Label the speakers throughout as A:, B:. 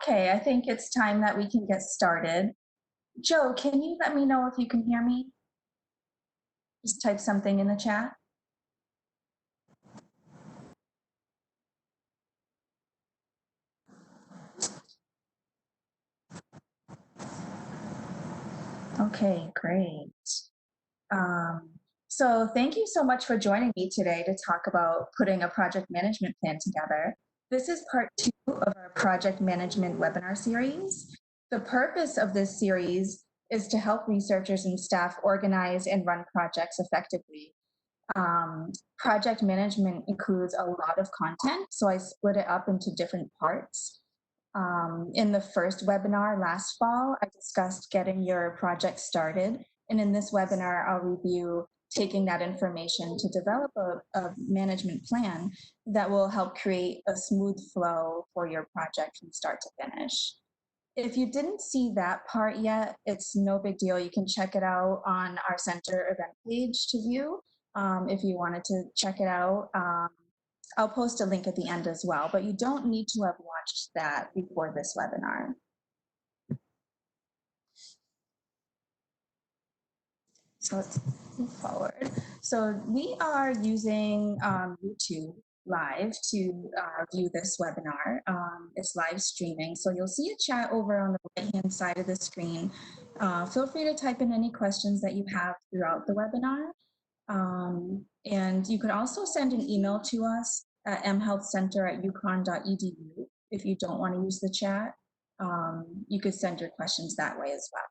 A: Okay, I think it's time that we can get started. Joe, can you let me know if you can hear me? Just type something in the chat. Okay, great. Um, so thank you so much for joining me today to talk about putting a project management plan together. This is part 2 of our project management webinar series. The purpose of this series is to help researchers and staff organize and run projects effectively. Project management includes a lot of content, so I split it up into different parts. In the first webinar last fall, I discussed getting your project started. And in this webinar, I'll review taking that information to develop a management plan that will help create a smooth flow for your project from start to finish. If you didn't see that part yet, it's no big deal. You can check it out on our center event page to view if you wanted to check it out. I'll post a link at the end as well, but you don't need to have watched that before this webinar. So let's move forward. So we are using YouTube Live to view this webinar. It's live streaming, so you'll see a chat over on the right-hand side of the screen. Feel free to type in any questions that you have throughout the webinar. And you can also send an email to us at mhealthcenter@uconn.edu if you don't want to use the chat. You could send your questions that way as well.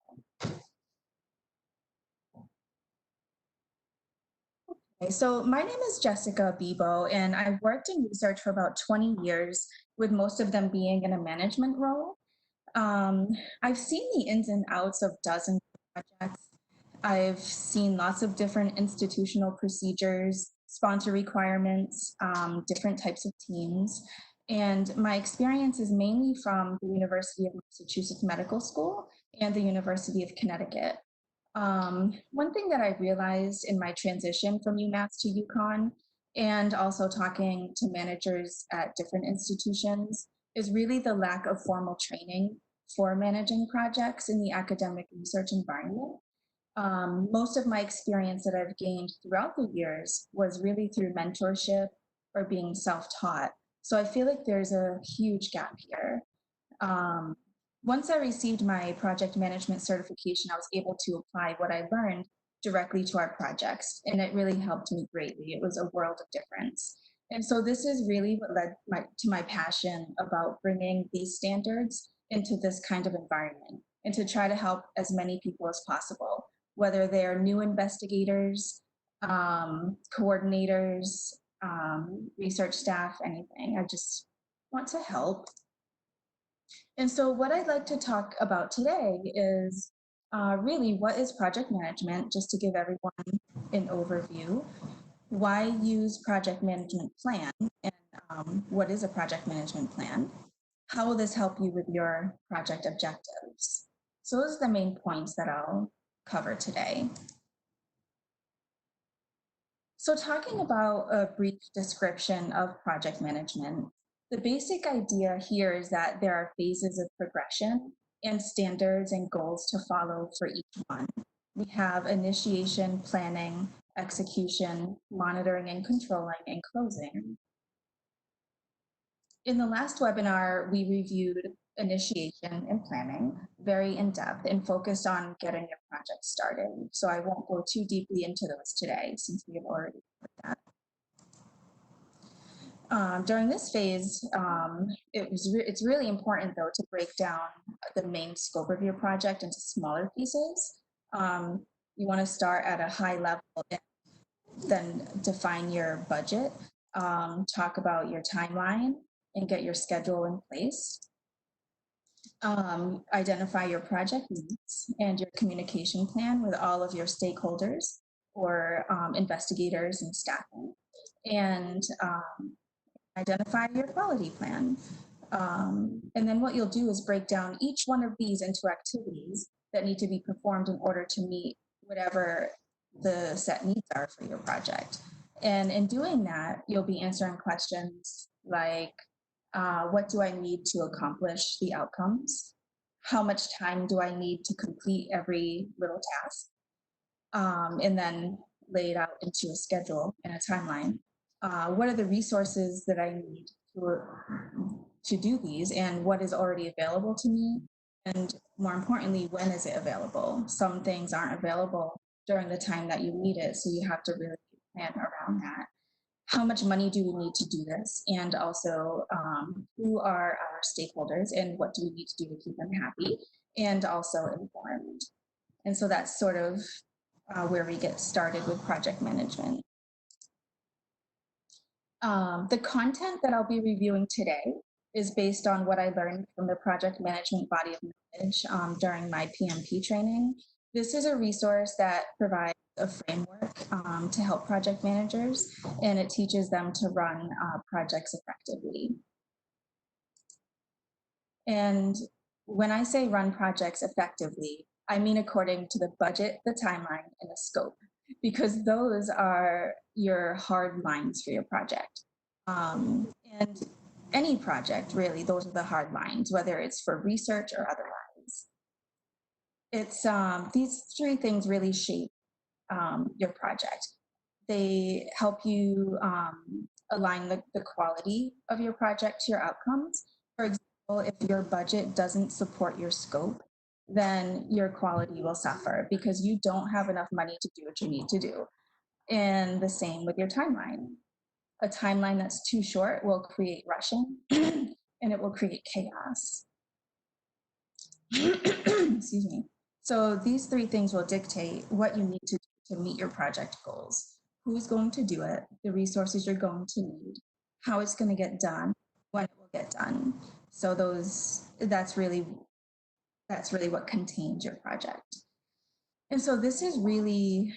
A: Okay, so my name is Jessica Bibeau, and I've worked in research for about 20 years, with most of them being in a management role. I've seen the ins and outs of dozens of projects. I've seen lots of different institutional procedures, sponsor requirements, different types of teams. And my experience is mainly from the University of Massachusetts Medical School and the University of Connecticut. One thing that I realized in my transition from UMass to UConn, and also talking to managers at different institutions, is really the lack of formal training for managing projects in the academic research environment. Most of my experience that I've gained throughout the years was really through mentorship or being self-taught. So I feel like there's a huge gap here. Once I received my project management certification, I was able to apply what I learned directly to our projects, and it really helped me greatly. It was a world of difference. And so this is really what led to my passion about bringing these standards into this kind of environment, and to try to help as many people as possible, whether they're new investigators, coordinators, research staff, anything. I just want to help. And so what I'd like to talk about today is really what is project management, just to give everyone an overview. Why use project management plan, and what is a project management plan? How will this help you with your project objectives? So those are the main points that I'll cover today. So talking about a brief description of project management, the basic idea here is that there are phases of progression and standards and goals to follow for each one. We have initiation, planning, execution, monitoring and controlling, and closing. In the last webinar, we reviewed initiation and planning very in depth and focused on getting your project started. So I won't go too deeply into those today since we have already covered that. During this phase, it's really important though to break down the main scope of your project into smaller pieces. You want to start at a high level and then define your budget, talk about your timeline, and get your schedule in place. Identify your project needs and your communication plan with all of your stakeholders or investigators and staffing. And identify your quality plan. And then what you'll do is break down each one of these into activities that need to be performed in order to meet whatever the set needs are for your project. And in doing that, you'll be answering questions like, What do I need to accomplish the outcomes? How much time do I need to complete every little task? And then lay it out into a schedule and a timeline. What are the resources that I need to do these, and what is already available to me? And more importantly, when is it available? Some things aren't available during the time that you need it, so you have to really plan around that. How much money do we need to do this? And also, who are our stakeholders and what do we need to do to keep them happy and also informed? And so that's sort of where we get started with project management. The content that I'll be reviewing today is based on what I learned from the project management body of knowledge during my PMP training. This is a resource that provides a framework to help project managers, and it teaches them to run projects effectively. And when I say run projects effectively, I mean according to the budget, the timeline, and the scope, because those are your hard lines for your project. And any project, really, those are the hard lines, whether it's for research or otherwise. It's these three things really shape your project. They help you align the quality of your project to your outcomes. For example, if your budget doesn't support your scope, then your quality will suffer because you don't have enough money to do what you need to do. And the same with your timeline. A timeline that's too short will create rushing and it will create chaos. Excuse me. So these three things will dictate what you need to do to meet your project goals. Who's going to do it, the resources you're going to need, how it's going to get done, when it will get done. So that's really what contains your project. And so this is really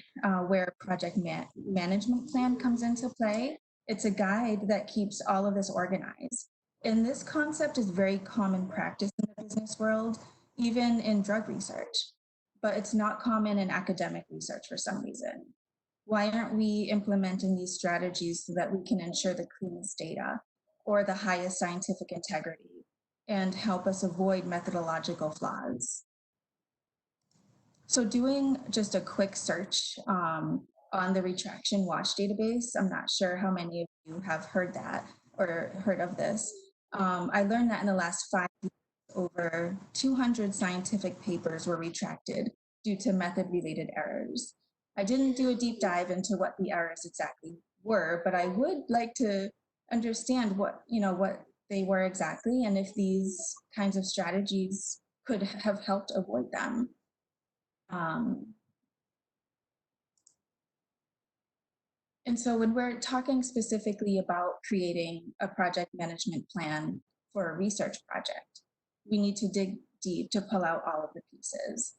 A: where project management plan comes into play. It's a guide that keeps all of this organized. And this concept is very common practice in the business world, even in drug research, but it's not common in academic research for some reason. Why aren't we implementing these strategies so that we can ensure the cleanest data or the highest scientific integrity and help us avoid methodological flaws? So doing just a quick search on the retraction watch database, I'm not sure how many of you have heard that or heard of this. I learned that in the last 5 years, over 200 scientific papers were retracted due to method-related errors. I didn't do a deep dive into what the errors exactly were, but I would like to understand what they were exactly and if these kinds of strategies could have helped avoid them. And so when we're talking specifically about creating a project management plan for a research project, we need to dig deep to pull out all of the pieces.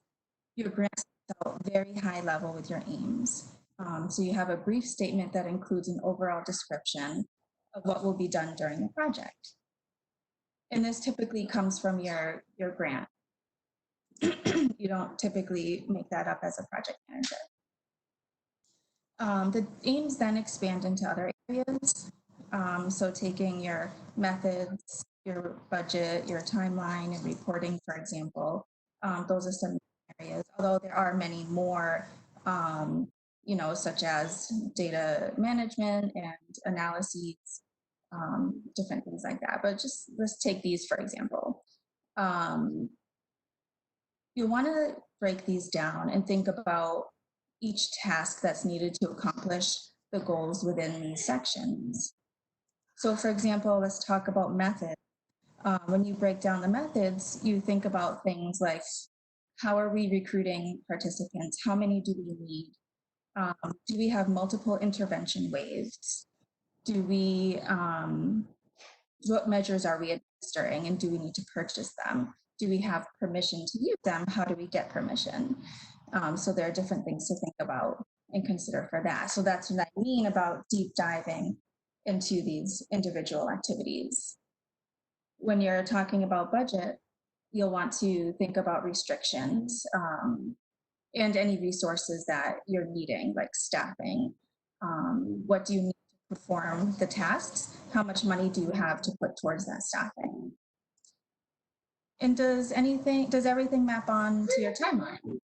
A: Your grant starts out very high level with your aims. So you have a brief statement that includes an overall description of what will be done during the project. And this typically comes from your grant. You don't typically make that up as a project manager. The aims then expand into other areas. So taking your methods, your budget, your timeline, and reporting, for example, those are some areas, although there are many more, such as data management and analyses, different things like that. But just let's take these, for example. You want to break these down and think about each task that's needed to accomplish the goals within these sections. So for example, let's talk about methods. When you break down the methods, you think about things like, how are we recruiting participants? How many do we need? Do we have multiple intervention waves? What measures are we administering and do we need to purchase them? Do we have permission to use them? How do we get permission? So there are different things to think about and consider for that. So that's what I mean about deep diving into these individual activities. When you're talking about budget, you'll want to think about restrictions and any resources that you're needing, like staffing. What do you need to perform the tasks, how much money do you have to put towards that staffing? And does everything map on to your timeline?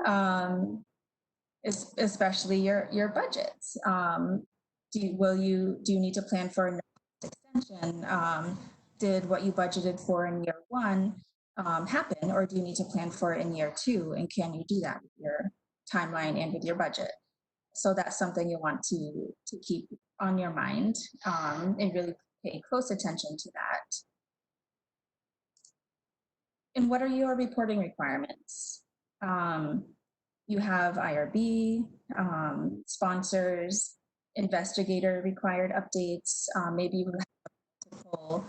A: Um, Especially your budgets. Do you need to plan for an extension? Did what you budgeted for in year one happen, or do you need to plan for it in year two? And can you do that with your timeline and with your budget? So that's something you want to keep on your mind, and really pay close attention to that. And what are your reporting requirements? Um, you have IRB, sponsors, investigator required updates. Maybe you have multiple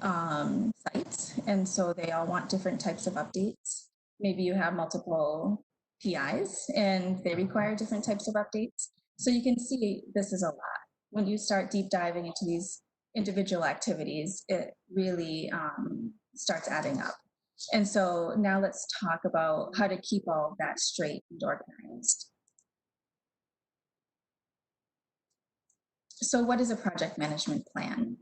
A: sites, and so they all want different types of updates. Maybe you have multiple PIs, and they require different types of updates. So you can see this is a lot. When you start deep diving into these individual activities, it really starts adding up. And so now let's talk about how to keep all of that straight and organized. So what is a project management plan?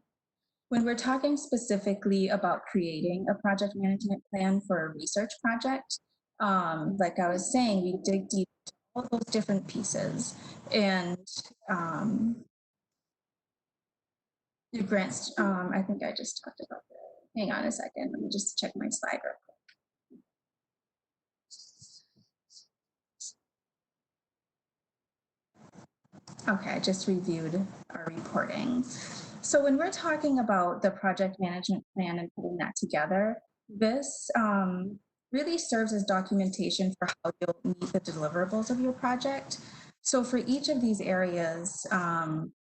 A: When we're talking specifically about creating a project management plan for a research project, like I was saying, we dig deep into all those different pieces. And your grants, I think I just talked about that. Hang on a second, let me just check my slide real quick. Okay, I just reviewed our reporting. So when we're talking about the project management plan and putting that together, this really serves as documentation for how you'll meet the deliverables of your project. So for each of these areas,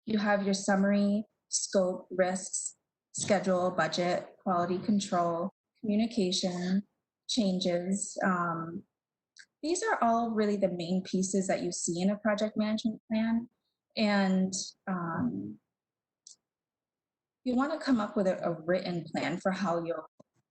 A: you have your summary, scope, risks, schedule, budget, quality control, communication, changes. These are all really the main pieces that you see in a project management plan. And you want to come up with a written plan for how you'll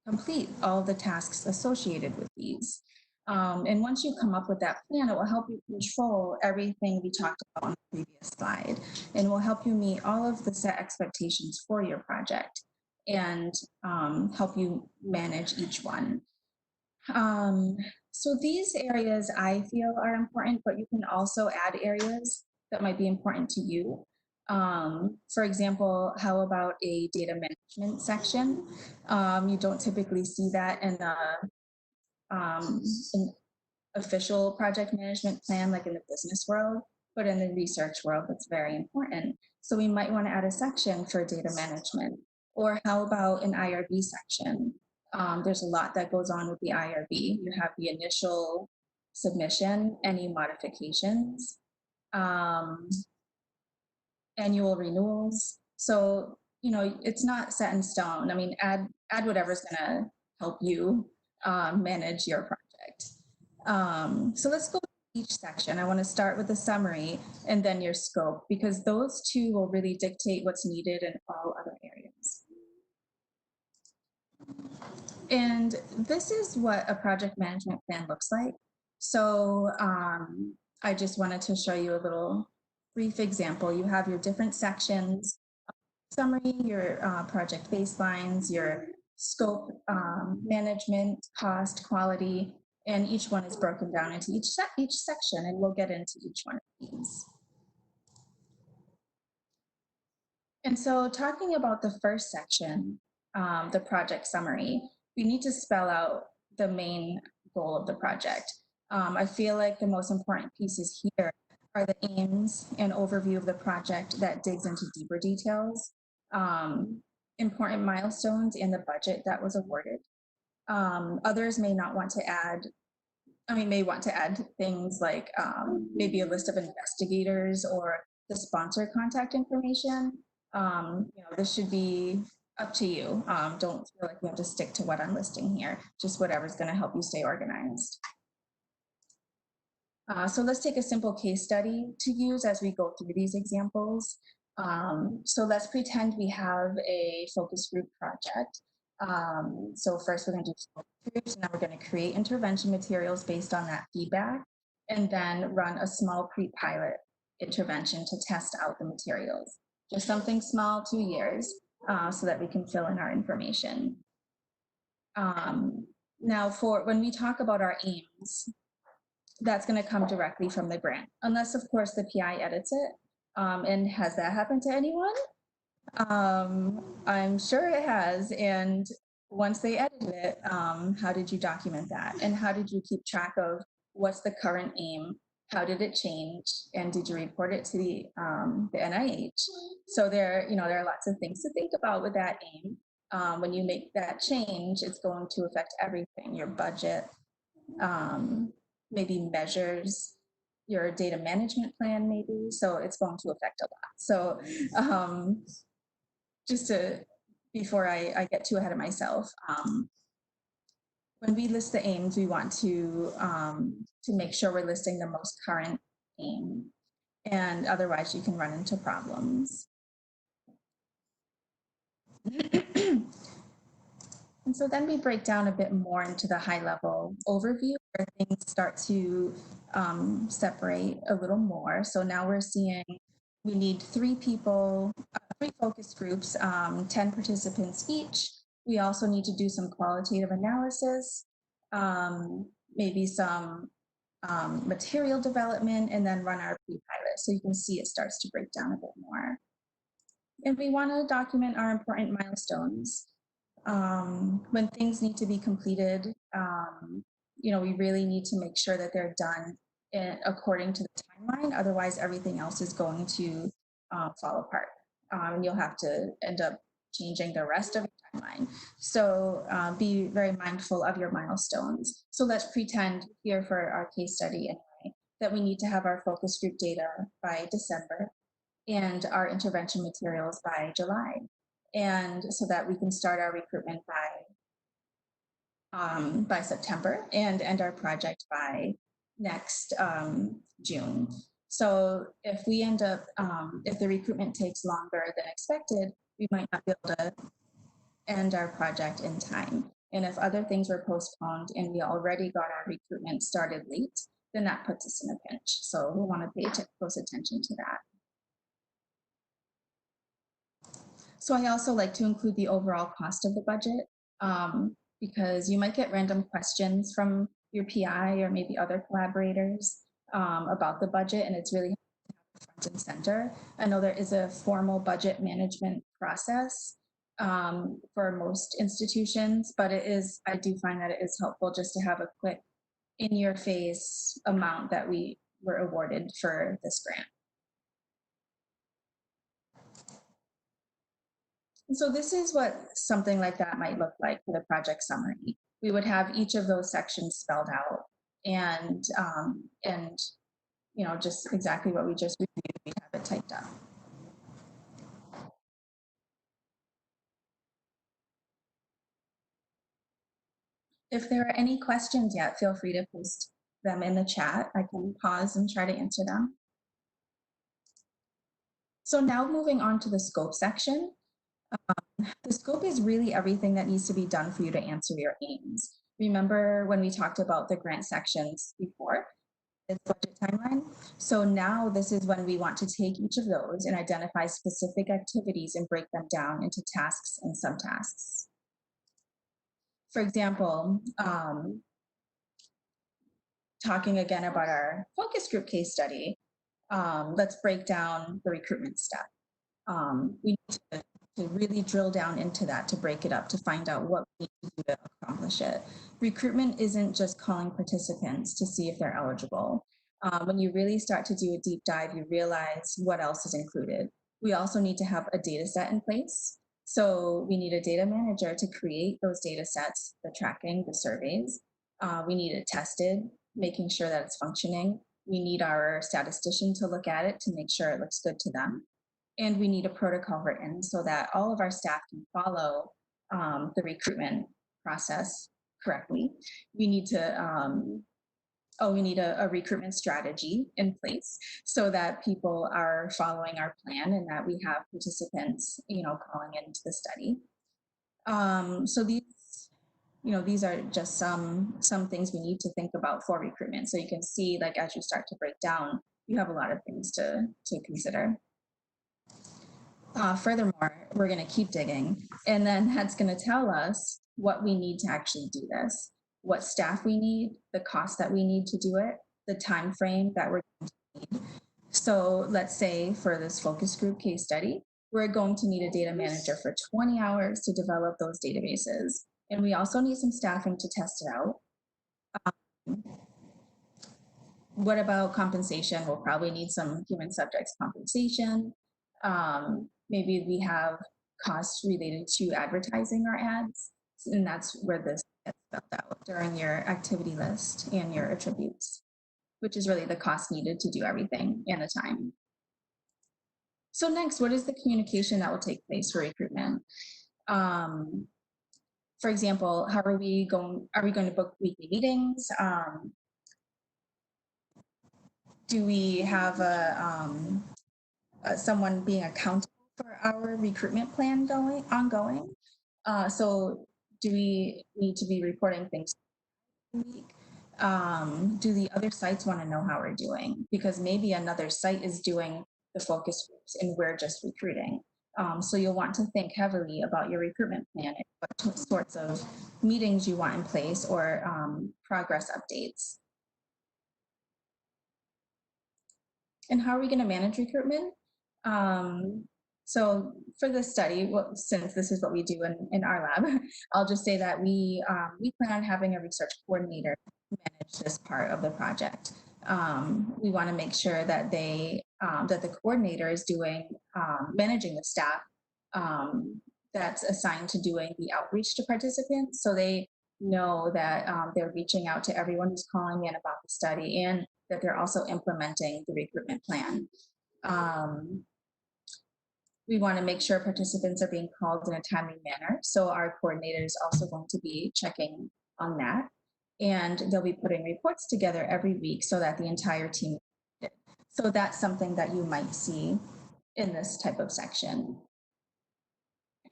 A: complete all the tasks associated with these. And once you come up with that plan, it will help you control everything we talked about on the previous slide, and will help you meet all of the set expectations for your project and help you manage each one. So these areas I feel are important, but you can also add areas that might be important to you. For example, how about a data management section? You don't typically see that in an official project management plan, like in the business world, but in the research world, that's very important. So we might want to add a section for data management. Or how about an IRB section? There's a lot that goes on with the IRB. You have the initial submission, any modifications, um, annual renewals. So, it's not set in stone. I mean, add whatever's going to help you manage your project. So let's go to each section. I want to start with the summary and then your scope, because those two will really dictate what's needed in all other areas. And this is what a project management plan looks like. So I just wanted to show you a little brief example. You have your different sections, summary, your project baselines, your scope, management, cost, quality, and each one is broken down into each section, and we'll get into each one of these. And so talking about the first section, the project summary, we need to spell out the main goal of the project. I feel like the most important pieces here are the aims and overview of the project that digs into deeper details, important milestones, and the budget that was awarded. Others may not want to add, may want to add things like maybe a list of investigators or the sponsor contact information. This should be up to you. Don't feel like you have to stick to what I'm listing here, just whatever's going to help you stay organized. So let's take a simple case study to use as we go through these examples. So let's pretend we have a focus group project. So first we're going to do focus groups, and then we're going to create intervention materials based on that feedback, and then run a small pre-pilot intervention to test out the materials. just something small, 2 years, so that we can fill in our information. Now, for when we talk about our aims, that's going to come directly from the grant, unless, of course, the PI edits it. And has that happened to anyone? I'm sure it has. And once they edited it, how did you document that? And how did you keep track of what's the current aim? How did it change? And did you report it to the NIH? So there are lots of things to think about with that aim. When you make that change, it's going to affect everything, your budget, maybe measures, your data management plan, maybe. So it's going to affect a lot. So just before I get too ahead of myself, when we list the aims, we want to make sure we're listing the most current aim, and otherwise you can run into problems. And so then we break down a bit more into the high level overview where things start to separate a little more. So now we're seeing we need 3 people, 3 focus groups, 10 participants each. We also need to do some qualitative analysis, maybe some material development, and then run our pre-pilot. So you can see it starts to break down a bit more. And we want to document our important milestones. When things need to be completed, we really need to make sure that they're done according to the timeline. Otherwise, everything else is going to fall apart. And you'll have to end up changing the rest of your timeline. So be very mindful of your milestones. So let's pretend here for our case study anyway, that we need to have our focus group data by December and our intervention materials by July. And so that we can start our recruitment by September and end our project by next June. So if we end up, if the recruitment takes longer than expected, we might not be able to end our project in time. And if other things were postponed and we already got our recruitment started late, then that puts us in a pinch. So we want to pay close attention to that. So I also like to include the overall cost of the budget because you might get random questions from your PI or maybe other collaborators about the budget, and it's really front and center. I know there is a formal budget management process for most institutions, but I do find that it is helpful just to have a quick in-your-face amount that we were awarded for this grant. And so this is what something like that might look like for the project summary. We would have each of those sections spelled out and just exactly what we just reviewed, we have it typed up. If there are any questions yet, feel free to post them in the chat. I can pause and try to answer them. So now moving on to the scope section. The scope is really everything that needs to be done for you to answer your aims. Remember when we talked about the grant sections before? This budget timeline. So now this is when we want to take each of those and identify specific activities and break them down into tasks and subtasks. For example, talking again about our focus group case study, let's break down the recruitment step. We need to really drill down into that, to break it up, to find out what we need to do to accomplish it. Recruitment isn't just calling participants to see if they're eligible. When you really start to do a deep dive, you realize what else is included. We also need to have a data set in place. So we need a data manager to create those data sets, the tracking, the surveys. We need it tested, making sure that it's functioning. We need our statistician to look at it to make sure it looks good to them. And we need a protocol written so that all of our staff can follow the recruitment process correctly. We need to, we need a recruitment strategy in place so that people are following our plan and that we have participants, calling into the study. So these are just some things we need to think about for recruitment. So you can see, like, as you start to break down, you have a lot of things to consider. Furthermore, we're going to keep digging, and then that's going to tell us what we need to actually do this, what staff we need, the cost that we need to do it, the time frame that we're going to need. So let's say for this focus group case study, we're going to need a data manager for 20 hours to develop those databases. And we also need some staffing to test it out. What about compensation? We'll probably need some human subjects compensation. Maybe we have costs related to advertising our ads, and that's where this gets spelled out during your activity list and your attributes, which is really the cost needed to do everything and the time. So next, what is the communication that will take place for recruitment? For example, how are we going? Are we going to book weekly meetings? Do we have someone being accountable for our recruitment plan ongoing? So do we need to be reporting things every week? Do the other sites want to know how we're doing? Because maybe another site is doing the focus groups and we're just recruiting. So you'll want to think heavily about your recruitment plan and what sorts of meetings you want in place or progress updates. And how are we going to manage recruitment? So for this study, well, since this is what we do in our lab, I'll just say that we plan on having a research coordinator manage this part of the project. We want to make sure that that the coordinator is doing managing the staff that's assigned to doing the outreach to participants, so they know that they're reaching out to everyone who's calling in about the study and that they're also implementing the recruitment plan. We want to make sure participants are being called in a timely manner. So our coordinator is also going to be checking on that. And they'll be putting reports together every week so that the entire team. So that's something that you might see in this type of section.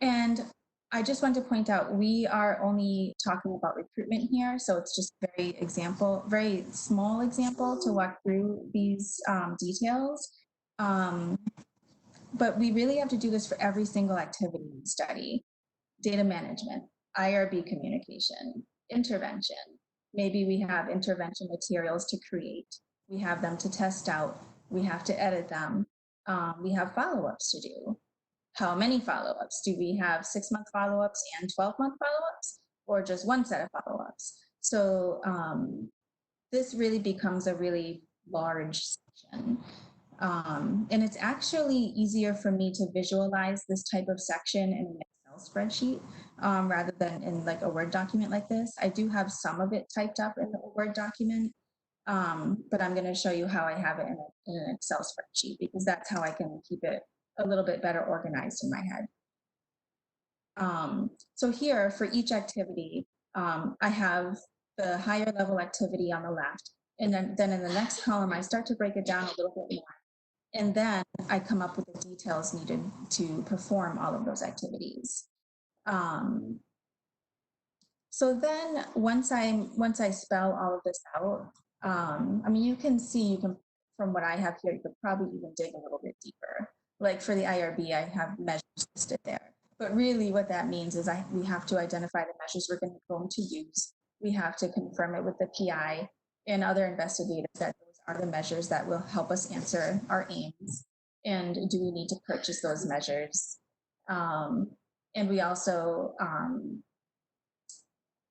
A: And I just want to point out, we are only talking about recruitment here. So it's just very small example to walk through these details. But we really have to do this for every single activity in the study. Data management, IRB communication, intervention. Maybe we have intervention materials to create. We have them to test out. We have to edit them. We have follow-ups to do. How many follow-ups? Do we have 6-month follow-ups and 12-month follow-ups, or just one set of follow-ups? So this really becomes a really large section. And it's actually easier for me to visualize this type of section in an Excel spreadsheet rather than in like a Word document like this. I do have some of it typed up in the Word document, but I'm going to show you how I have it in an Excel spreadsheet because that's how I can keep it a little bit better organized in my head. So here for each activity, I have the higher level activity on the left. And then in the next column, I start to break it down a little bit more. And then I come up with the details needed to perform all of those activities. So then once I spell all of this out, I mean, you can from what I have here, you could probably even dig a little bit deeper. Like for the IRB, I have measures listed there. But really what that means is we have to identify the measures we're going to use. We have to confirm it with the PI and other investigators that those are the measures that will help us answer our aims. And do we need to purchase those measures? And we also,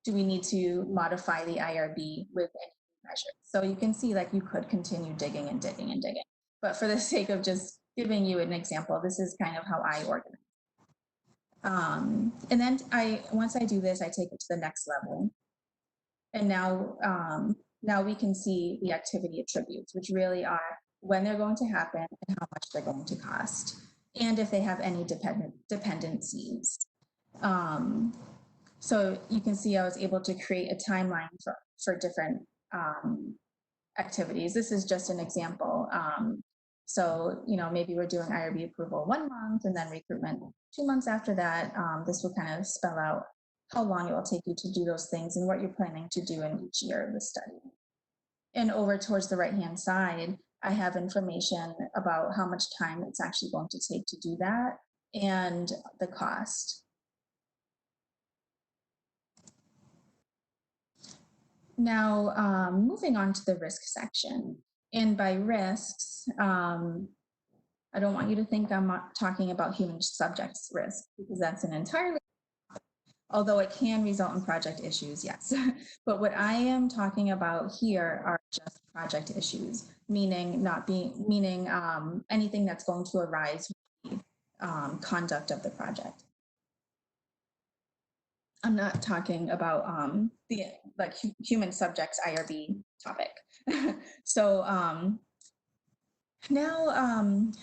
A: do we need to modify the IRB with any measures? So you can see like you could continue digging and digging and digging. But for the sake of just giving you an example, this is kind of how I organize. And then once I do this, I take it to the next level. And now we can see the activity attributes, which really are when they're going to happen and how much they're going to cost, and if they have any dependencies. So you can see I was able to create a timeline for different activities. This is just an example. So, maybe we're doing IRB approval 1 month and then recruitment 2 months after that. This will kind of spell out how long it will take you to do those things and what you're planning to do in each year of the study. And over towards the right-hand side, I have information about how much time it's actually going to take to do that. and the cost. Now, moving on to the risk section. And by risks, I don't want you to think I'm not talking about human subjects risk, because that's an entirely, although it can result in project issues, yes. But what I am talking about here are just project issues, meaning anything that's going to arise with the conduct of the project. I'm not talking about the human subjects IRB topic. So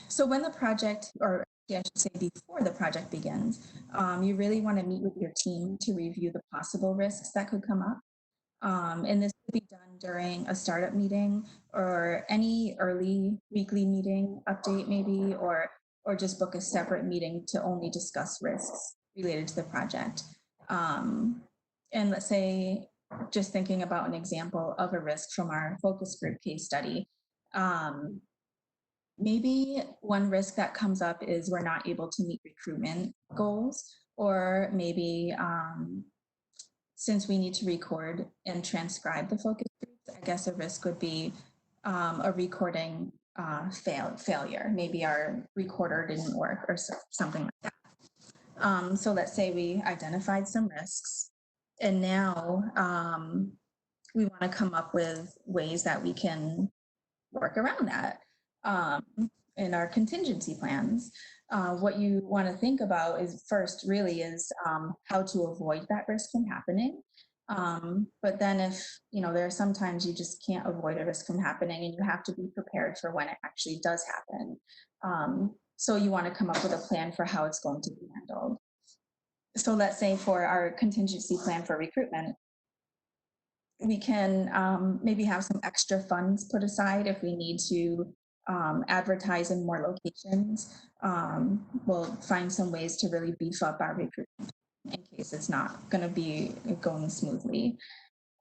A: so when the project, or I should say before the project begins, you really want to meet with your team to review the possible risks that could come up. And this could be done during a startup meeting or any early weekly meeting update maybe, or just book a separate meeting to only discuss risks related to the project. And let's say, just thinking about an example of a risk from our focus group case study, maybe one risk that comes up is we're not able to meet recruitment goals, or maybe since we need to record and transcribe the focus groups, I guess a risk would be a recording failure. Maybe our recorder didn't work or something like that. So let's say we identified some risks, and now we want to come up with ways that we can work around that in our contingency plans. What you want to think about is first really is how to avoid that risk from happening. But then if, there are sometimes you just can't avoid a risk from happening, and you have to be prepared for when it actually does happen. So you want to come up with a plan for how it's going to be handled. So let's say for our contingency plan for recruitment, we can maybe have some extra funds put aside if we need to advertise in more locations. We'll find some ways to really beef up our recruitment in case it's not going to be going smoothly.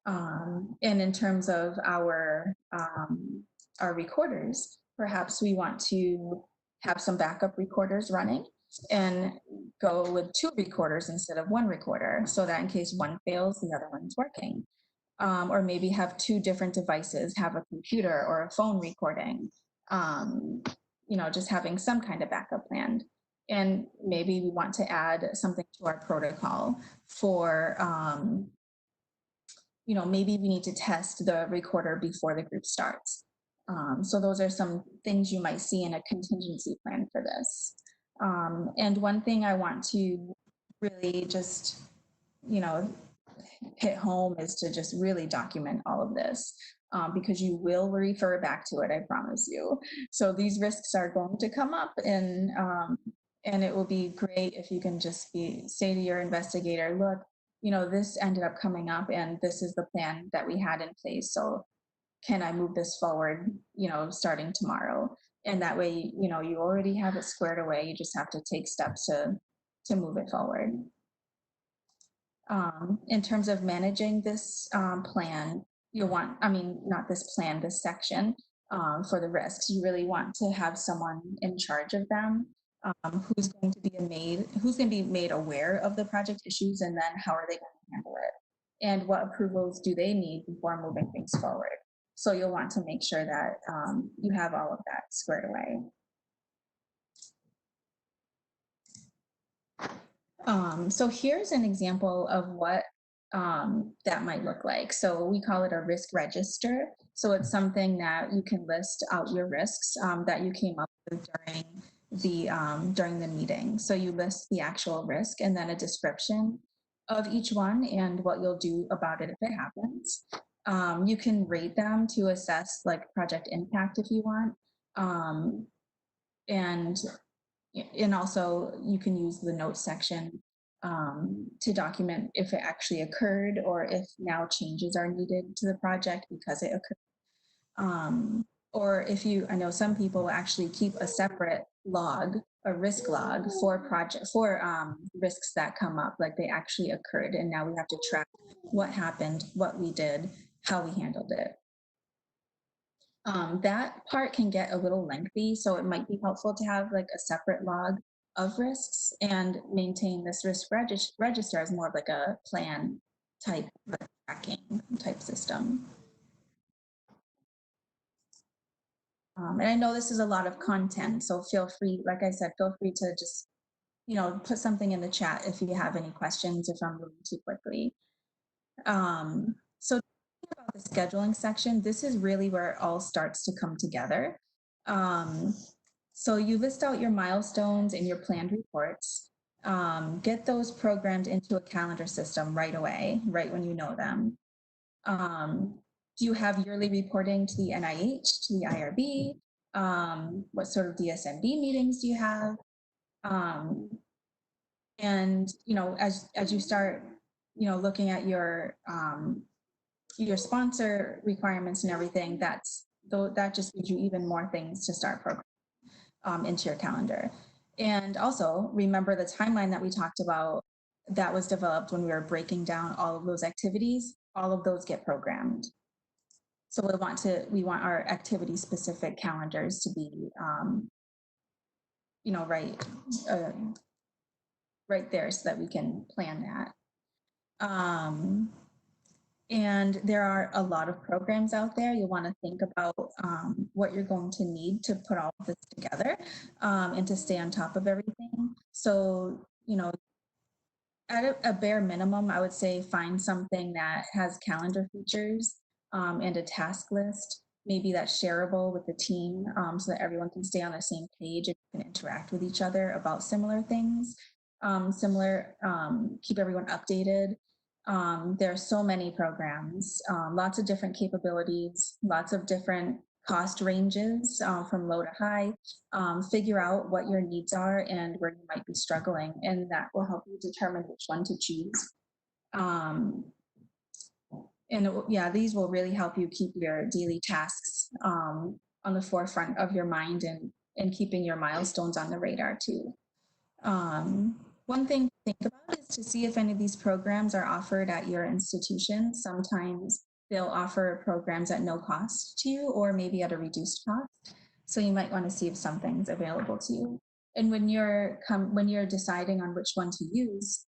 A: And in terms of our recorders, perhaps we want to have some backup recorders running and go with 2 recorders instead of 1 recorder, so that in case one fails, the other one's working. Or maybe have 2 different devices, have a computer or a phone recording, just having some kind of backup plan. And maybe we want to add something to our protocol for, maybe we need to test the recorder before the group starts. So those are some things you might see in a contingency plan for this. And one thing I want to really just, hit home is to just really document all of this, because you will refer back to it, I promise you. So these risks are going to come up, and it will be great if you can just say to your investigator, look, this ended up coming up, and this is the plan that we had in place. So can I move this forward, starting tomorrow? And that way, you already have it squared away. You just have to take steps to move it forward. In terms of managing this plan, not this plan, this section for the risks, you really want to have someone in charge of them, who's going to be made aware of the project issues, and then how are they going to handle it, and what approvals do they need before moving things forward. So you'll want to make sure that you have all of that squared away. So here's an example of what that might look like. So we call it a risk register. So it's something that you can list out your risks that you came up with during the meeting. So you list the actual risk and then a description of each one and what you'll do about it if it happens. You can rate them to assess like project impact if you want. And also you can use the notes section to document if it actually occurred, or if now changes are needed to the project because it occurred. Or I know some people actually keep a separate log, a risk log for risks that come up, like they actually occurred, and now we have to track what happened, what we did, how we handled it. That part can get a little lengthy, so it might be helpful to have like a separate log of risks and maintain this risk register as more of like a plan type tracking type system. And I know this is a lot of content, so feel free, like I said, feel free to just, put something in the chat if you have any questions, if I'm moving too quickly. So about the scheduling section, this is really where it all starts to come together. So you list out your milestones and your planned reports. Get those programmed into a calendar system right away, right when you know them. Do you have yearly reporting to the NIH, to the IRB? What sort of DSMB meetings do you have? And as you start, looking at your sponsor requirements and everything, that just gives you even more things to start programming into your calendar. And also remember the timeline that we talked about that was developed when we were breaking down all of those activities. All of those get programmed. So we want our activity specific calendars to be, right there so that we can plan that. And there are a lot of programs out there. You want to think about what you're going to need to put all of this together and to stay on top of everything. So, at a bare minimum, I would say find something that has calendar features and a task list, maybe that's shareable with the team so that everyone can stay on the same page and can interact with each other about similar things, keep everyone updated. There are so many programs, lots of different capabilities, lots of different cost ranges from low to high. Figure out what your needs are and where you might be struggling, and that will help you determine which one to choose. These will really help you keep your daily tasks on the forefront of your mind and keeping your milestones on the radar too. One thing to think about is to see if any of these programs are offered at your institution. Sometimes they'll offer programs at no cost to you or maybe at a reduced cost. So you might want to see if something's available to you. And when you're deciding on which one to use,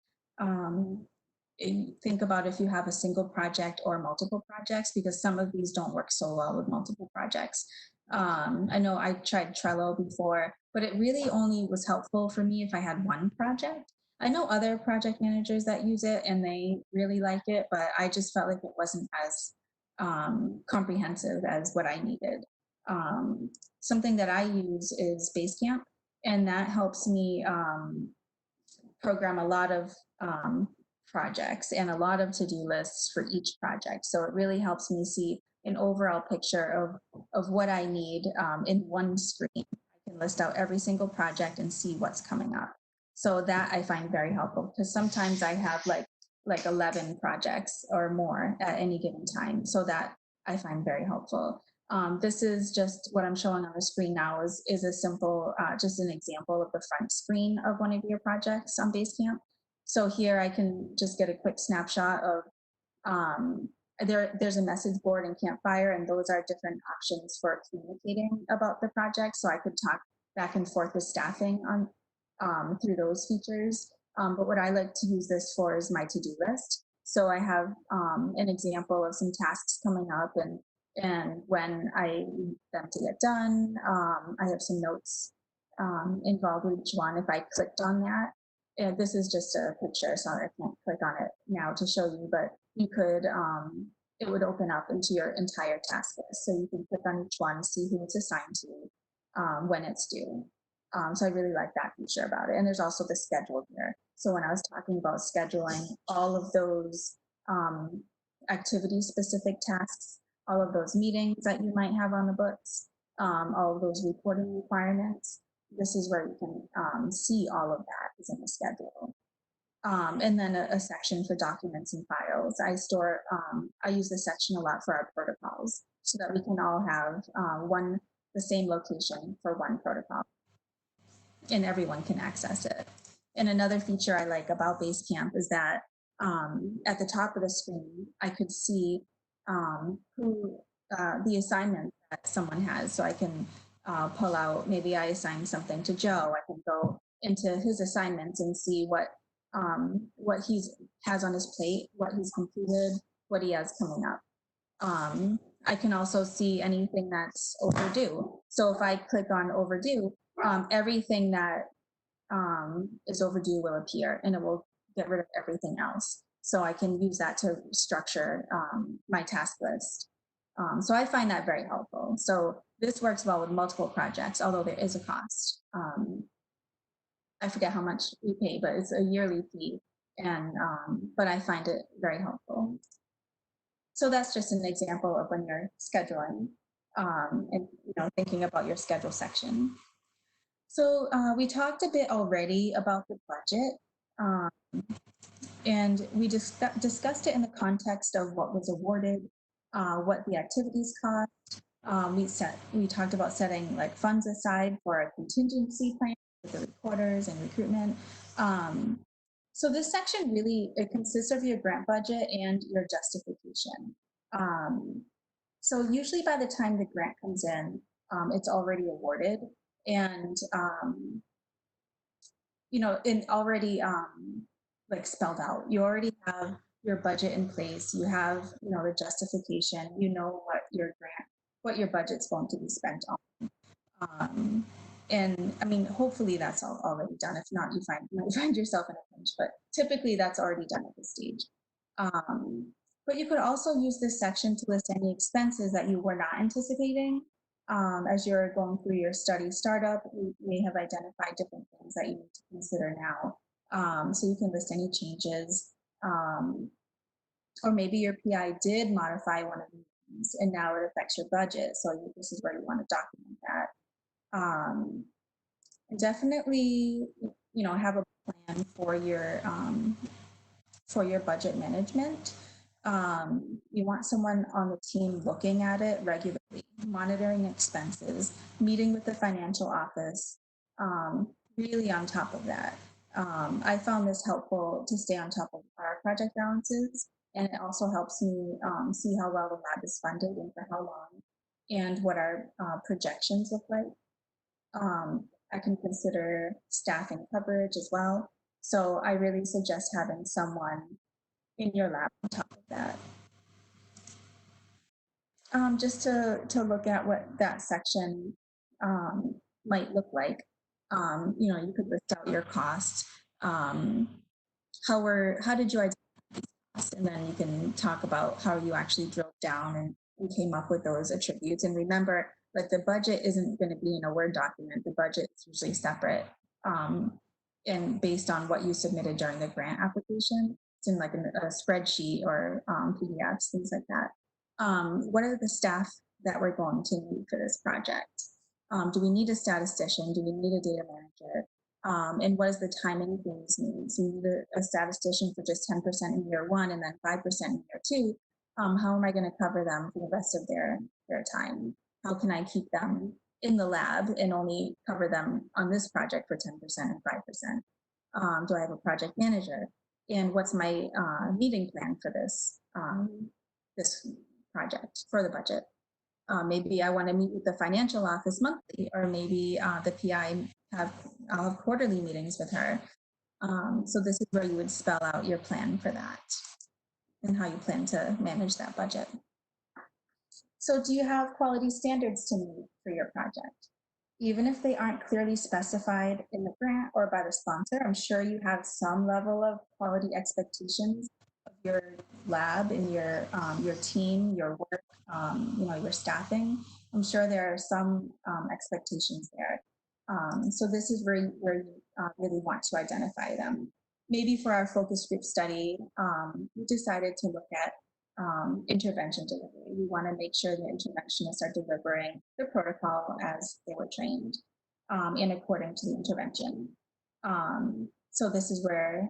A: think about if you have a single project or multiple projects, because some of these don't work so well with multiple projects. I know I tried Trello before, but it really only was helpful for me if I had one project. I know other project managers that use it and they really like it, but I just felt like it wasn't as comprehensive as what I needed. Something that I use is Basecamp, and that helps me program a lot of projects and a lot of to-do lists for each project. So it really helps me see an overall picture of what I need in one screen. I can list out every single project and see what's coming up. So that I find very helpful, because sometimes I have like 11 projects or more at any given time. So that I find very helpful. This is just what I'm showing on the screen now is a simple, just an example of the front screen of one of your projects on Basecamp. So here I can just get a quick snapshot of, there's a message board in Campfire, and those are different options for communicating about the project. So I could talk back and forth with staffing on through those features. But what I like to use this for is my to-do list. So I have an example of some tasks coming up and when I need them to get done. I have some notes involved with each one if I clicked on that. And this is just a picture, so I can't click on it now to show you, but you could, it would open up into your entire task list. So you can click on each one, see who it's assigned to, when it's due. So I really like that feature about it. And there's also the schedule here. So when I was talking about scheduling, all of those activity-specific tasks, all of those meetings that you might have on the books, all of those reporting requirements, this is where you can see all of that is in the schedule. And then a section for documents and files. I use this section a lot for our protocols so that we can all have the same location for one protocol and everyone can access it. And another feature I like about Basecamp is that at the top of the screen, I could see who the assignment that someone has. So I can pull out, maybe I assign something to Joe. I can go into his assignments and see what he's has on his plate, what he's completed, what he has coming up. I can also see anything that's overdue. So if I click on overdue, everything that is overdue will appear, and it will get rid of everything else. So I can use that to structure my task list. So I find that very helpful. So this works well with multiple projects, although there is a cost. I forget how much we pay, but it's a yearly fee, and but I find it very helpful. So that's just an example of when you're scheduling and thinking about your schedule section. So we talked a bit already about the budget, um, and we discussed it in the context of what was awarded, what the activities cost. We talked about setting like funds aside for a contingency plan with the recorders and recruitment. So this section really, it consists of your grant budget and your justification. So usually by the time the grant comes in, it's already awarded, and and already like spelled out. You already have your budget in place. You have the justification. You know what your budget's going to be spent on. And I mean, hopefully that's already done. If not, you might find yourself in a pinch, but typically that's already done at this stage. But you could also use this section to list any expenses that you were not anticipating. As you're going through your study startup, you may have identified different things that you need to consider now. So you can list any changes, or maybe your PI did modify one of the things and now it affects your budget. So this is where you want to document that. Definitely, have a plan for your budget management. You want someone on the team looking at it regularly, monitoring expenses, meeting with the financial office, really on top of that. I found this helpful to stay on top of our project balances, and it also helps me see how well the lab is funded and for how long, and what our projections look like. I can consider staffing coverage as well. So I really suggest having someone in your lab on top of that. Just to look at what that section might look like. You could list out your costs. How did you identify these costs? And then you can talk about how you actually drilled down and came up with those attributes. And remember, like, the budget isn't going to be in a Word document. The budget is usually separate, and based on what you submitted during the grant application. It's in like a spreadsheet or PDFs, things like that. What are the staff that we're going to need for this project? Do we need a statistician? Do we need a data manager? And what does the timing things mean? So you need a statistician for just 10% in year one and then 5% in year two. How am I going to cover them for the rest of their time? How can I keep them in the lab and only cover them on this project for 10% and 5%? Do I have a project manager? And what's my meeting plan for this project for the budget? Maybe I want to meet with the financial office monthly, or maybe the PI I'll have quarterly meetings with her. So this is where you would spell out your plan for that and how you plan to manage that budget. So do you have quality standards to meet for your project? Even if they aren't clearly specified in the grant or by the sponsor, I'm sure you have some level of quality expectations of your lab and your team, your work, your staffing. I'm sure there are some expectations there. So this is where you really want to identify them. Maybe for our focus group study, we decided to look at intervention delivery. We want to make sure the interventionists are delivering the protocol as they were trained and according to the intervention. So this is where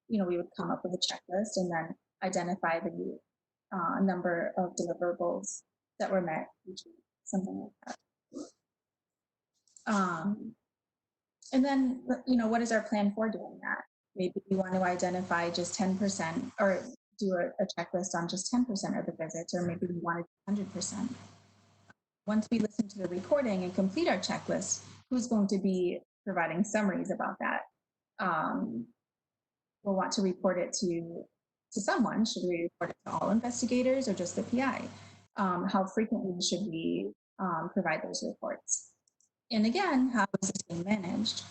A: we would come up with a checklist and then identify the number of deliverables that were met each week, something like that. And then, what is our plan for doing that? Maybe we want to identify just 10% or do a checklist on just 10% of the visits, or maybe we want to do 100%. Once we listen to the recording and complete our checklist, who's going to be providing summaries about that. Um, we'll want to report it to someone. Should we report it to all investigators or just the PI? How frequently should we provide those reports? And again, how is this being managed?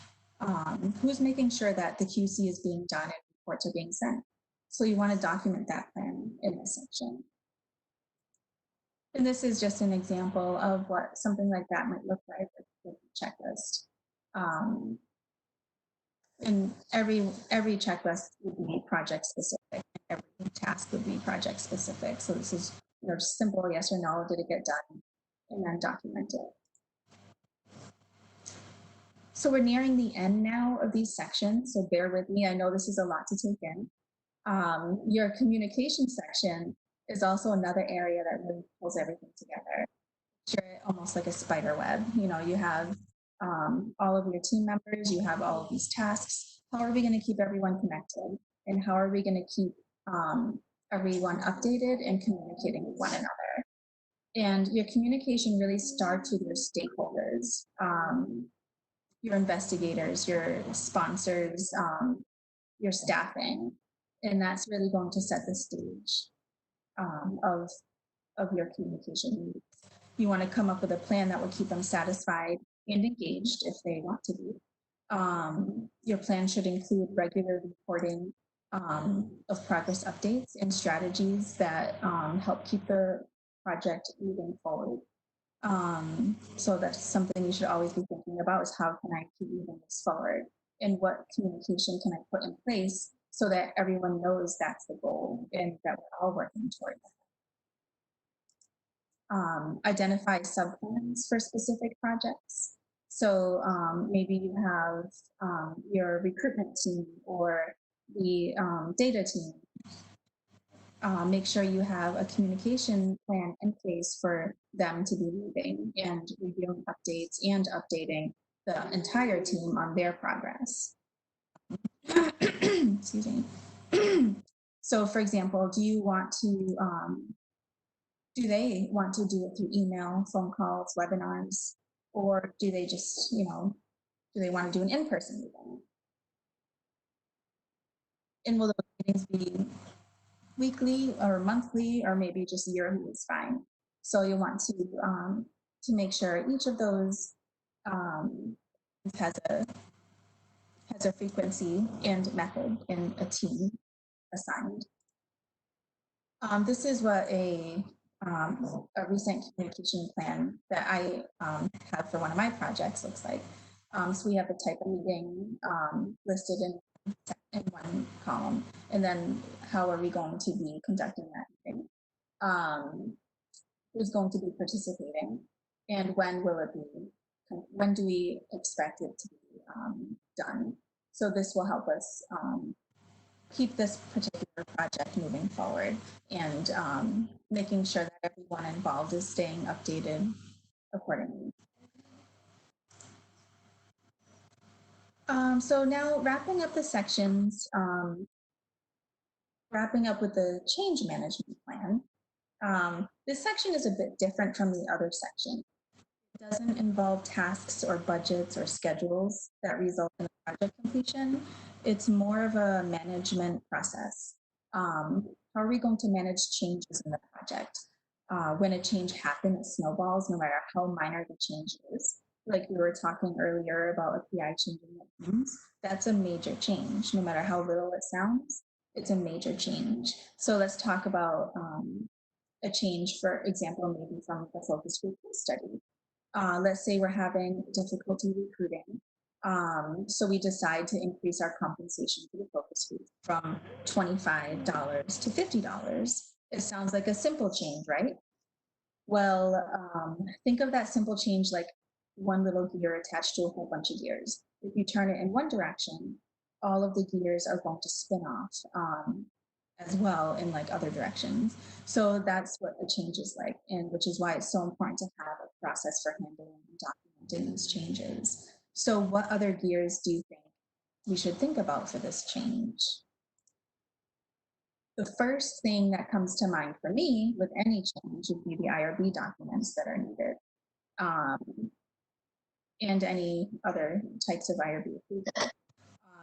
A: Who's making sure that the QC is being done and reports are being sent? So you want to document that plan in this section. And this is just an example of what something like that might look like with a checklist. And every checklist would be project specific. Every task would be project specific. So this is just simple yes or no, did it get done? And then document it. So we're nearing the end now of these sections, so bear with me. I know this is a lot to take in. Your communication section is also another area that really pulls everything together. Sure, almost like a spider web. You have all of your team members, you have all of these tasks. How are we going to keep everyone connected? And how are we going to keep everyone updated and communicating with one another? And your communication really starts with your stakeholders, your investigators, your sponsors, your staffing. And that's really going to set the stage of your communication needs. You want to come up with a plan that will keep them satisfied and engaged if they want to be. Your plan should include regular reporting of progress updates and strategies that help keep the project moving forward. So that's something you should always be thinking about, is how can I keep moving this forward? And what communication can I put in place so that everyone knows that's the goal and that we're all working toward that? Identify subplans for specific projects. So maybe you have your recruitment team or the data team. Make sure you have a communication plan in place for them to be moving and reviewing updates and updating the entire team on their progress. Excuse me. So for example, do they want to do it through email, phone calls, webinars, or do they just, do they want to do an in-person meeting? And will those meetings be weekly or monthly, or maybe just yearly is fine? So you want to make sure each of those has a frequency and method and a team assigned. This is what a recent communication plan that I have for one of my projects looks like. So we have the type of meeting listed in one column, and then how are we going to be conducting that meeting? Who's going to be participating, and when will it be? When do we expect it to be done? So this will help us keep this particular project moving forward, and making sure that everyone involved is staying updated accordingly. So now wrapping up the sections, wrapping up with the change management plan. This section is a bit different from the other section. It doesn't involve tasks or budgets or schedules that result in a project completion. It's more of a management process. How are we going to manage changes in the project? When a change happens, it snowballs no matter how minor the change is. Like we were talking earlier about a PI changing the teams, that's a major change. No matter how little it sounds, it's a major change. So let's talk about a change, for example, maybe from the focus group study. Let's say we're having difficulty recruiting. So we decide to increase our compensation for the focus group from $25 to $50. It sounds like a simple change, right? Well, think of that simple change like one little gear attached to a whole bunch of gears. If you turn it in one direction, all of the gears are going to spin off as well in like other directions. So that's what a change is like, and which is why it's so important to have a process for handling and documenting these changes. So what other gears do you think we should think about for this change? The first thing that comes to mind for me with any change would be the IRB documents that are needed. and any other types of IRB approval.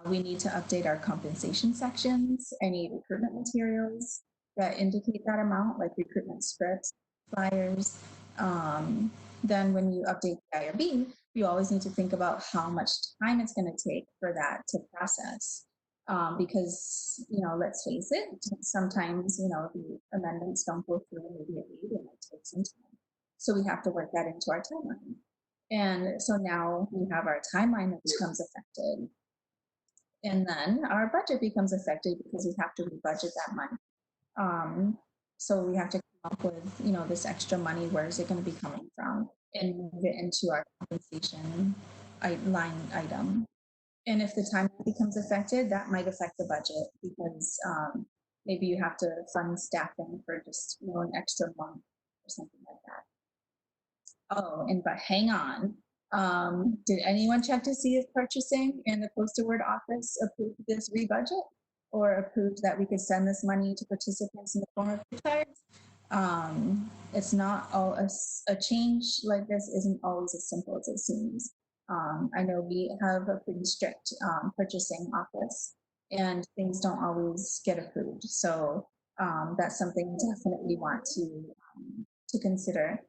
A: We need to update our compensation sections, any recruitment materials that indicate that amount, like recruitment scripts, flyers. Then when you update the IRB, you always need to think about how much time it's going to take for that to process. Because, let's face it, sometimes, the amendments don't go through immediately and it takes some time. So we have to work that into our timeline. And so now we have our timeline that becomes affected. And then our budget becomes affected because we have to rebudget that money. So we have to come up with, this extra money. Where is it going to be coming from? And move it into our compensation line item. And if the time becomes affected, that might affect the budget because maybe you have to fund staffing for just an extra month or something like that. Oh, but hang on. Did anyone check to see if purchasing and the post-award office approved this rebudget or approved that we could send this money to participants in the form of gift cards? It's not all a change like this isn't always as simple as it seems. I know we have a pretty strict purchasing office and things don't always get approved. So that's something definitely want to consider.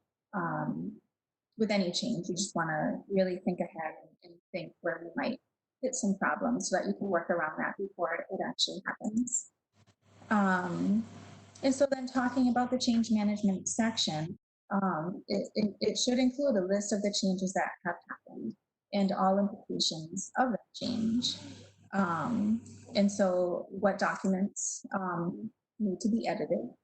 A: With any change, you just want to really think ahead and think where we might hit some problems so that you can work around that before it actually happens. And so then talking about the change management section, it should include a list of the changes that have happened and all implications of that change. And so what documents need to be edited.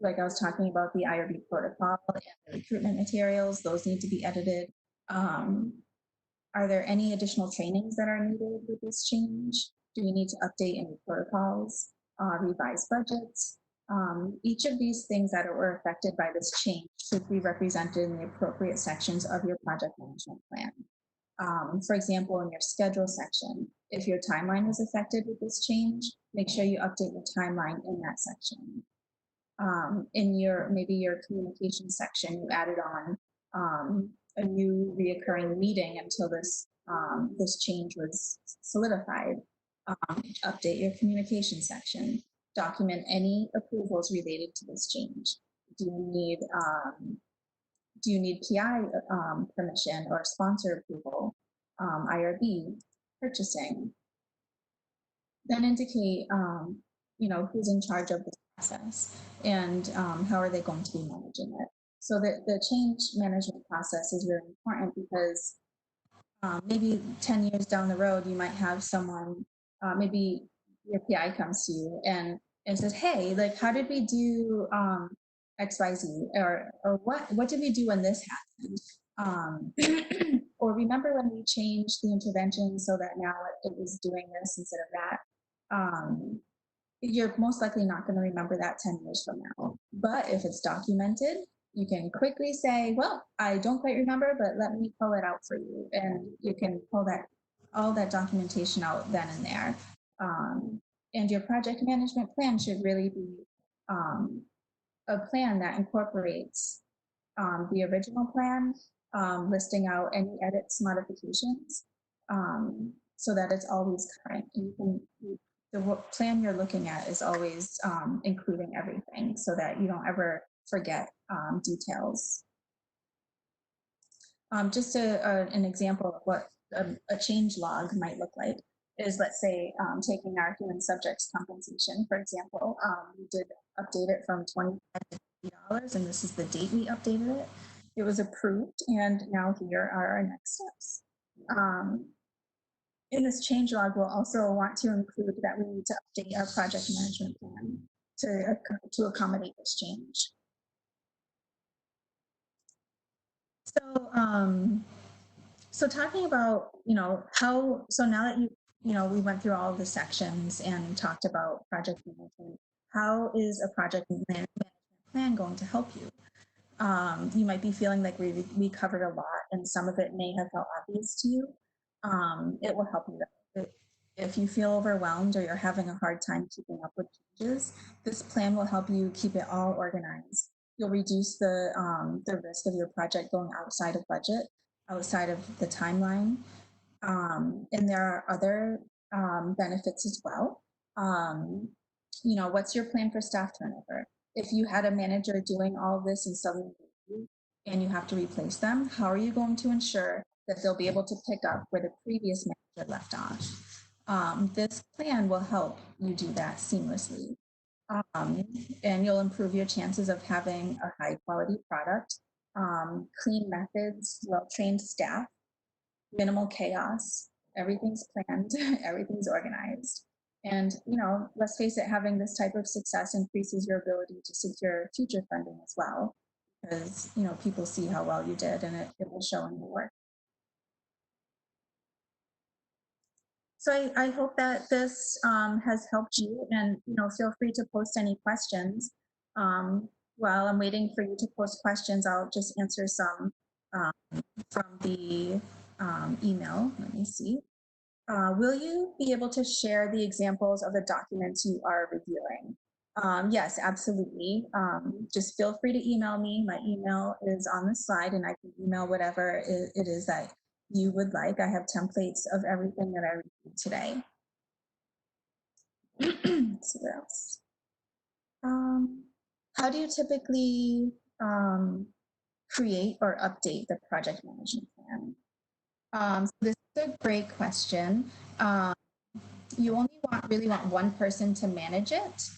A: Like I was talking about the IRB protocol and the recruitment materials, those need to be edited. Are there any additional trainings that are needed with this change? Do we need to update any protocols, revise budgets? Each of these things that were affected by this change should be represented in the appropriate sections of your project management plan. For example, in your schedule section, if your timeline is affected with this change, make sure you update the timeline in that section. In maybe your communication section, you added on a new reoccurring meeting until this change was solidified. Update your communication section. Document any approvals related to this change. Do you need PI permission or sponsor approval, IRB, purchasing? Then indicate, who's in charge of this process and how are they going to be managing it. So the change management process is really important because maybe 10 years down the road, you might have someone, maybe your PI comes to you and says, hey, like, how did we do XYZ or what did we do when this happened? Or remember when we changed the intervention so that now it was doing this instead of that? You're most likely not going to remember that 10 years from now. But if it's documented, you can quickly say, well, I don't quite remember, but let me pull it out for you. And you can pull all that documentation out then and there. And your project management plan should really be a plan that incorporates the original plan, listing out any edits, modifications, so that it's always current. The plan you're looking at is always including everything so that you don't ever forget details. Just an example of what a change log might look like is, let's say, taking our human subjects compensation, for example. We did update it from $25 to $50, and this is the date we updated it. It was approved, and now here are our next steps. In this change log, we'll also want to include that we need to update our project management plan to accommodate this change. So talking about, so now that we went through all of the sections and talked about project management, how is a project management plan going to help you? You might be feeling like we covered a lot and some of it may have felt obvious to you. It will help you. If you feel overwhelmed or you're having a hard time keeping up with changes, this plan will help you keep it all organized. You'll reduce the risk of your project going outside of budget. outside of the timeline. And there are other benefits as well. Um, what's your plan for staff turnover? If you had a manager doing all this and suddenly leave and you have to replace them, how are you going to ensure that they'll be able to pick up where the previous manager left off? This plan will help you do that seamlessly. Um, and you'll improve your chances of having a high quality product, clean methods, well trained staff, minimal chaos, everything's planned, everything's organized. And, let's face it, having this type of success increases your ability to secure future funding as well, because, people see how well you did and it will show in your work. So I hope that this has helped you, and feel free to post any questions. Um, while I'm waiting for you to post questions, I'll just answer some um, from the email. Let me see. Will you be able to share the examples of the documents you are reviewing? Yes, absolutely. Just feel free to email me. My email is on the slide, and I can email whatever it is that you would like. I have templates of everything that I reviewed today. So what else? How do you typically create or update the project management plan? So this is a great question. Um, you only really want one person to manage it.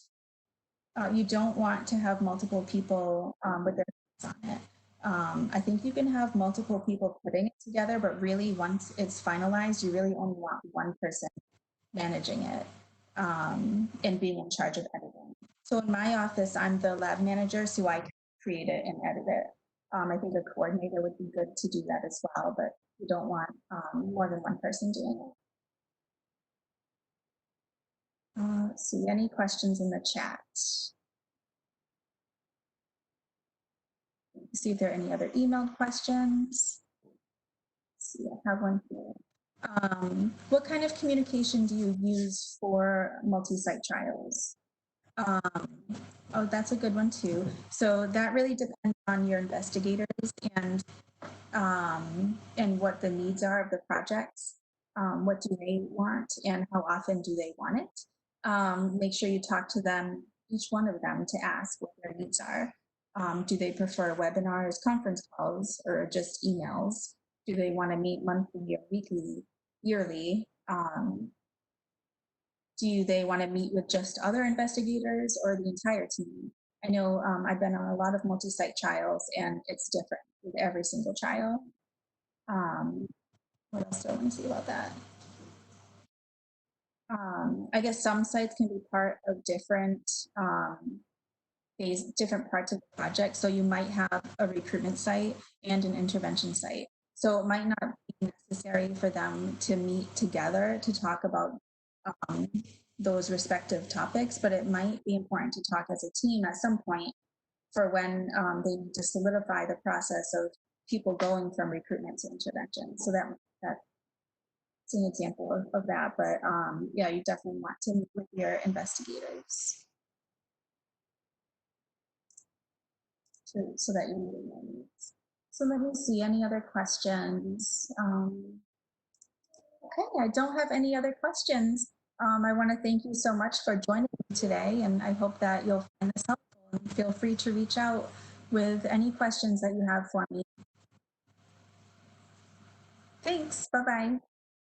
A: You don't want to have multiple people with their hands on it. I think you can have multiple people putting it together, but really once it's finalized, you really only want one person managing it and being in charge of editing. So in my office, I'm the lab manager, so I can create it and edit it. I think a coordinator would be good to do that as well, but you don't want more than one person doing it. Let's see, any questions in the chat? See if there are any other emailed questions. Let's see, I have one here. What kind of communication do you use for multi-site trials? Oh, that's a good one too. So that really depends on your investigators and what the needs are of the projects. What do they want and how often do they want it? Make sure you talk to them, each one of them, to ask what their needs are. Do they prefer webinars, conference calls, or just emails? Do they want to meet monthly or weekly, yearly? Do they want to meet with just other investigators or the entire team? I know I've been on a lot of multi-site trials and it's different with every single trial. What else do I want to say about that? I guess some sites can be part of different different parts of the project. So you might have a recruitment site and an intervention site. So it might not be necessary for them to meet together to talk about um, those respective topics, but it might be important to talk as a team at some point for when they need to solidify the process of people going from recruitment to intervention. So that's an example of that. But yeah, you definitely want to meet with your investigators so that you know their needs. So let me see, any other questions? Okay, I don't have any other questions. I want to thank you so much for joining me today, and I hope that you'll find this helpful. And feel free to reach out with any questions that you have for me. Thanks. Bye-bye.